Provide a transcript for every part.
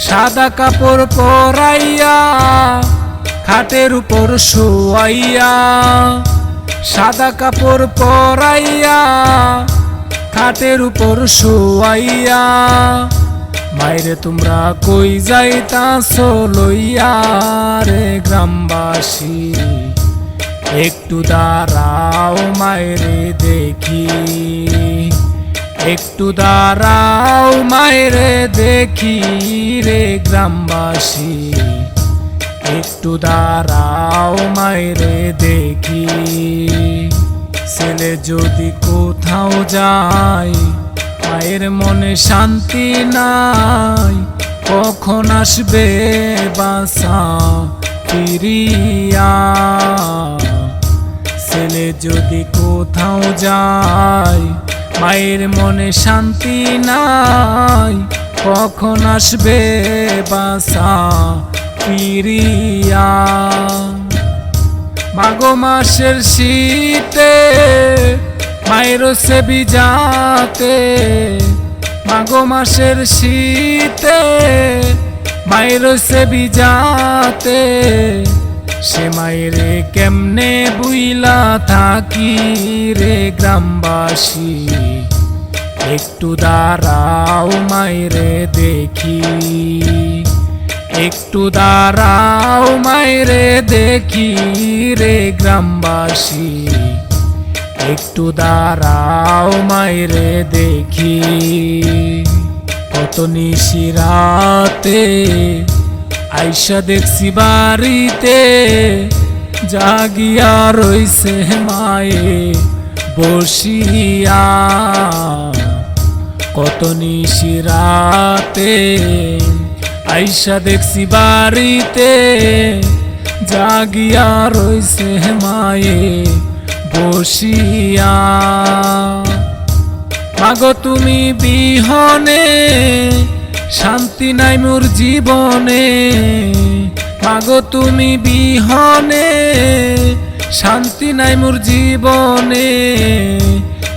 সাদা কাপড় পরাইয়া খাটের উপর শুয়াইয়া, সাদা কাপড় পরাইয়া খাটের উপর শুয়াইয়া, মাইরে তোমরা কই যাইতাছো লইয়া রে গ্রামবাসী, একটু দাঁড়াও মাইরে দেখি, একটু দাঁড়াও মাইরে দেখি রে গ্রামবাসী, একটু দাঁড়াও মাইরে দেখি। ছেলে যদি কোথাও যায় মায়ের মনে শান্তি নাই, কখন আসবে বাসা ফিরিয়া। ছেলে যদি কোথাও যায় মায়ের মনে শান্তি নাই, কখন আসবে বাসা ফিরিয়া। মাঘ মাসের শীতে মায়ের সে বিজাতে, মাঘ মাসের শীতে মায়ের সে বিজাতে, সে মায়েরে কেমনে বুইলা থাকি রে গ্রামবাসী, একটু দাঁড়াও মায়েরে দেখি, একটু দাঁড়াও মায়েরে দেখি রে গ্রামবাসী, একটু দাঁড়াও মায়েরে দেখি। কত নিশি রাতে আইসা দেখছি বাড়িতে, জাগিয়া রইছে মায়ে বসিয়া। কত নিশি রাতে আইসা দেখছি বাড়িতে, জাগিয়া রইছে মায়ে বসিয়া। মাগো তুমি বিহনে শান্তি নাই মোর জীবনে, মাগো তুমি বিহনে শান্তি নাই মোর জীবনে,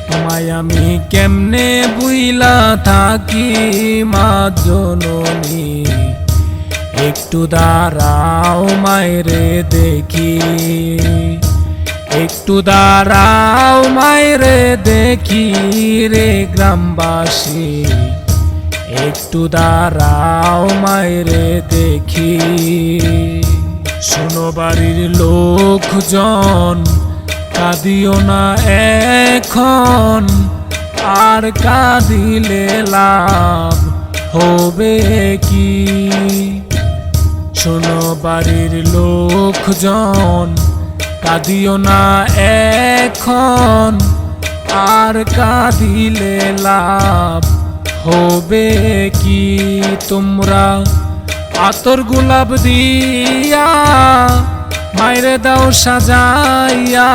তোমায় আমি কেমনে বুইলা থাকি মা জননী, একটু দাঁড়াও মায়েরে দেখি, একটু দাঁড়াও মায়েরে দেখি রে গ্রামবাসী, একটু দাঁড়াও মায়েরে দেখি। শোনো বাড়ির লোকজন কাঁদিও না এখন, আর কাঁদিলে লাভ হবে কি। শোনো বাড়ির লোকজন কাঁদিও না এখন, আর কাঁদিলে লাভ হবে কি। তোমরা আতর গোলাপ দিয়া মাইরে দাও সাজাইয়া,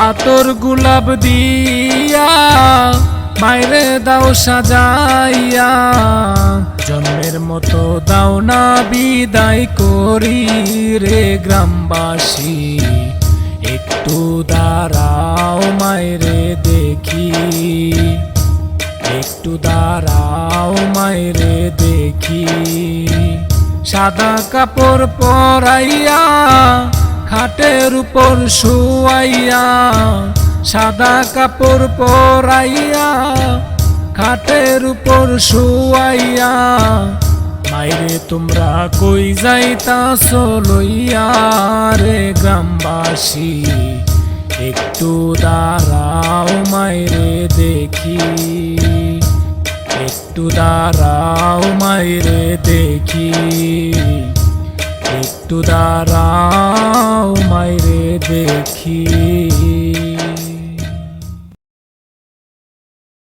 আতর গোলাপ দিয়া মাইরে দাও সাজাইয়া, জন্মের মতো দাও না বিদায় করি রে গ্রামবাসী, একটু দাঁড়াও মাইরে দেখি, একটু দাঁড়াও মাইরে দেখি। সাদা কাপড় পরাইয়া খাটের উপর শুয়াইয়া, সাদা কাপড় পরাইয়া খাটের উপর শুয়াইয়া, মাইরে তোমরা কই যাইতাছো লইয়া রে গ্রামবাসী, একটু দাঁড়াও মাইরে দেখি, একটু দাঁড়াও মাইরে দেখি, একটু দাঁড়াও মাইরে দেখি।